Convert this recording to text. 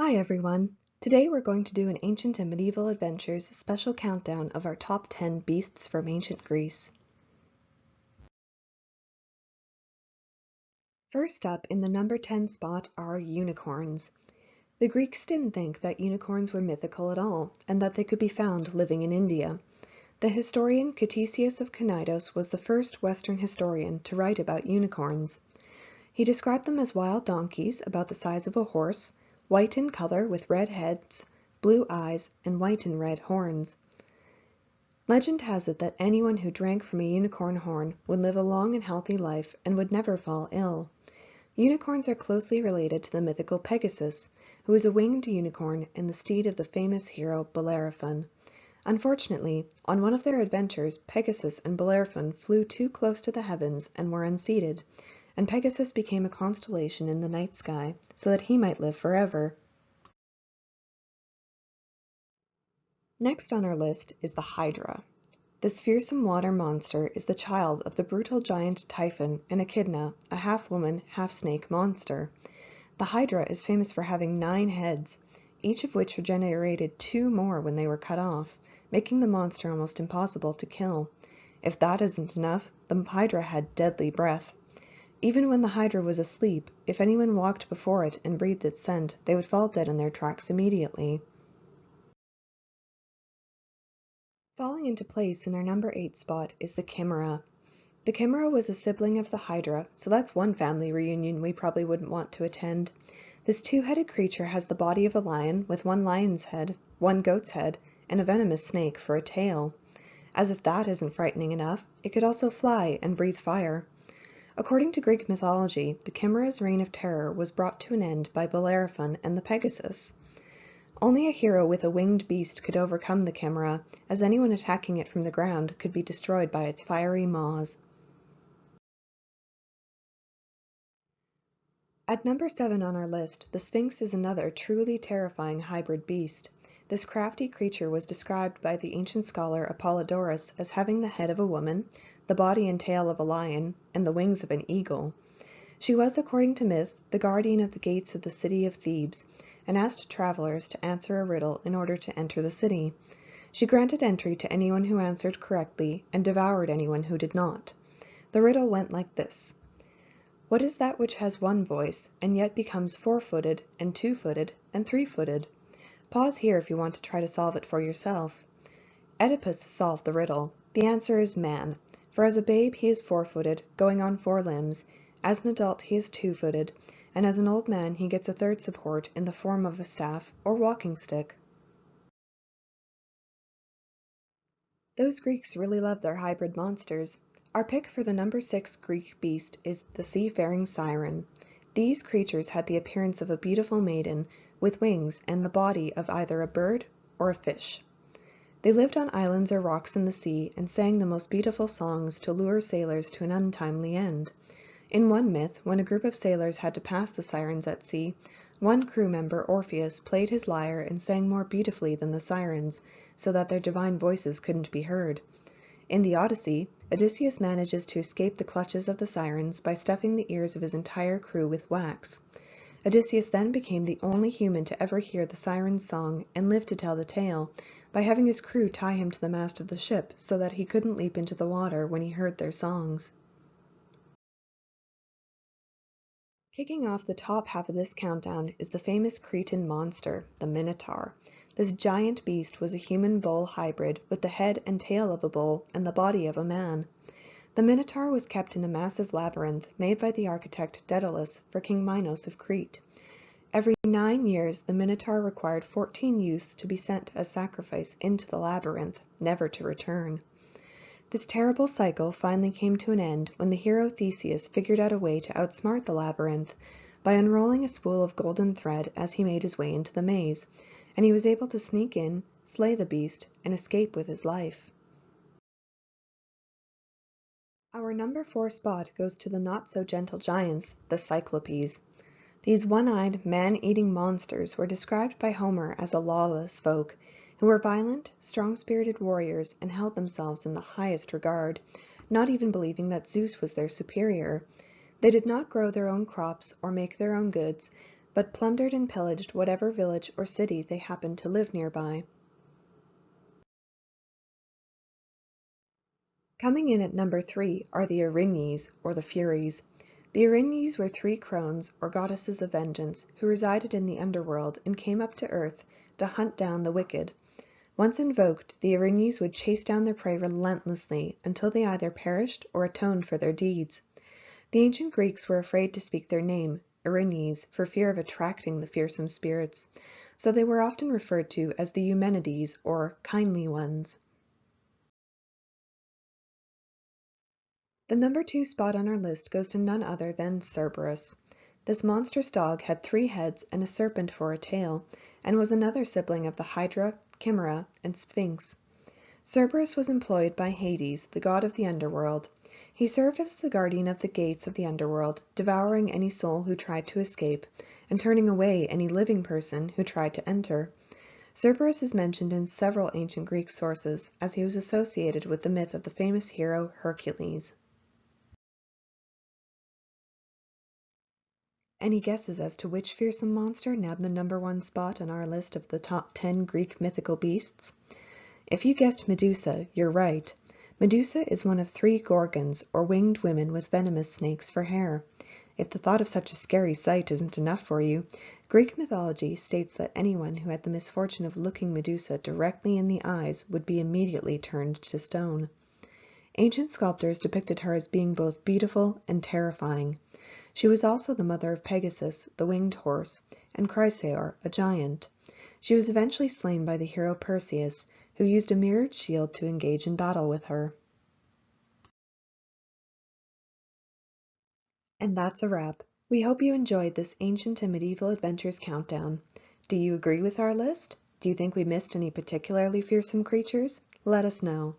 Hi everyone! Today we're going to do an Ancient and Medieval Adventures special countdown of our top 10 beasts from ancient Greece. First up in the number 10 spot are unicorns. The Greeks didn't think that unicorns were mythical at all, and that they could be found living in India. The historian Ctesias of Cnidus was the first Western historian to write about unicorns. He described them as wild donkeys about the size of a horse, white in color with red heads, blue eyes, and white and red horns. Legend has it that anyone who drank from a unicorn horn would live a long and healthy life and would never fall ill. Unicorns are closely related to the mythical Pegasus, who is a winged unicorn and the steed of the famous hero Bellerophon. Unfortunately, on one of their adventures, Pegasus and Bellerophon flew too close to the heavens and were unseated, and Pegasus became a constellation in the night sky so that he might live forever. Next on our list is the Hydra. This fearsome water monster is the child of the brutal giant Typhon and Echidna, a half-woman, half-snake monster. The Hydra is famous for having 9 heads, each of which regenerated 2 more when they were cut off, making the monster almost impossible to kill. If that isn't enough, the Hydra had deadly breath. Even when the Hydra was asleep, if anyone walked before it and breathed its scent, they would fall dead in their tracks immediately. Falling into place in our number 8 spot is the Chimera. The Chimera was a sibling of the Hydra, so that's one family reunion we probably wouldn't want to attend. This 2-headed creature has the body of a lion with 1 lion's head, 1 goat's head, and a venomous snake for a tail. As if that isn't frightening enough, it could also fly and breathe fire. According to Greek mythology, the Chimera's reign of terror was brought to an end by Bellerophon and the Pegasus. Only a hero with a winged beast could overcome the Chimera, as anyone attacking it from the ground could be destroyed by its fiery maws. At number 7 on our list, the Sphinx is another truly terrifying hybrid beast. This crafty creature was described by the ancient scholar Apollodorus as having the head of a woman, the body and tail of a lion, and the wings of an eagle. She was, according to myth, the guardian of the gates of the city of Thebes, and asked travelers to answer a riddle in order to enter the city. She granted entry to anyone who answered correctly and devoured anyone who did not. The riddle went like this. What is that which has 1 voice, and yet becomes 4-footed, and 2-footed, and 3-footed? Pause here if you want to try to solve it for yourself. Oedipus solved the riddle. The answer is man, for as a babe he is 4-footed, going on 4 limbs, as an adult he is 2-footed, and as an old man he gets a 3rd support in the form of a staff or walking stick. Those Greeks really love their hybrid monsters. Our pick for the number 6 Greek beast is the seafaring Siren. These creatures had the appearance of a beautiful maiden with wings and the body of either a bird or a fish. They lived on islands or rocks in the sea and sang the most beautiful songs to lure sailors to an untimely end. In one myth, when a group of sailors had to pass the sirens at sea, one crew member, Orpheus, played his lyre and sang more beautifully than the sirens, so that their divine voices couldn't be heard. In the Odyssey, Odysseus manages to escape the clutches of the sirens by stuffing the ears of his entire crew with wax. Odysseus then became the only human to ever hear the siren's song and live to tell the tale, by having his crew tie him to the mast of the ship so that he couldn't leap into the water when he heard their songs. Kicking off the top half of this countdown is the famous Cretan monster, the Minotaur. This giant beast was a human-bull hybrid with the head and tail of a bull and the body of a man. The Minotaur was kept in a massive labyrinth made by the architect Daedalus for King Minos of Crete. Every 9 years, the Minotaur required 14 youths to be sent as sacrifice into the labyrinth, never to return. This terrible cycle finally came to an end when the hero Theseus figured out a way to outsmart the labyrinth by unrolling a spool of golden thread as he made his way into the maze, and he was able to sneak in, slay the beast, and escape with his life. Our number 4 spot goes to the not-so-gentle giants, the Cyclopes. These one-eyed, man-eating monsters were described by Homer as a lawless folk, who were violent, strong-spirited warriors and held themselves in the highest regard, not even believing that Zeus was their superior. They did not grow their own crops or make their own goods, but plundered and pillaged whatever village or city they happened to live nearby. Coming in at number 3 are the Irinis, or the Furies. The Irinis were 3 crones, or goddesses of vengeance, who resided in the underworld and came up to earth to hunt down the wicked. Once invoked, the Irinis would chase down their prey relentlessly until they either perished or atoned for their deeds. The ancient Greeks were afraid to speak their name, Irinis, for fear of attracting the fearsome spirits, so they were often referred to as the Eumenides, or kindly ones. The number 2 spot on our list goes to none other than Cerberus. This monstrous dog had 3 heads and a serpent for a tail, and was another sibling of the Hydra, Chimera, and Sphinx. Cerberus was employed by Hades, the god of the underworld. He served as the guardian of the gates of the underworld, devouring any soul who tried to escape, and turning away any living person who tried to enter. Cerberus is mentioned in several ancient Greek sources, as he was associated with the myth of the famous hero Hercules. Any guesses as to which fearsome monster nabbed the number 1 spot on our list of the top 10 Greek mythical beasts? If you guessed Medusa, you're right. Medusa is one of 3 gorgons, or winged women with venomous snakes for hair. If the thought of such a scary sight isn't enough for you, Greek mythology states that anyone who had the misfortune of looking Medusa directly in the eyes would be immediately turned to stone. Ancient sculptors depicted her as being both beautiful and terrifying. She was also the mother of Pegasus, the winged horse, and Chrysaor, a giant. She was eventually slain by the hero Perseus, who used a mirrored shield to engage in battle with her. And that's a wrap. We hope you enjoyed this ancient and medieval adventures countdown. Do you agree with our list? Do you think we missed any particularly fearsome creatures? Let us know.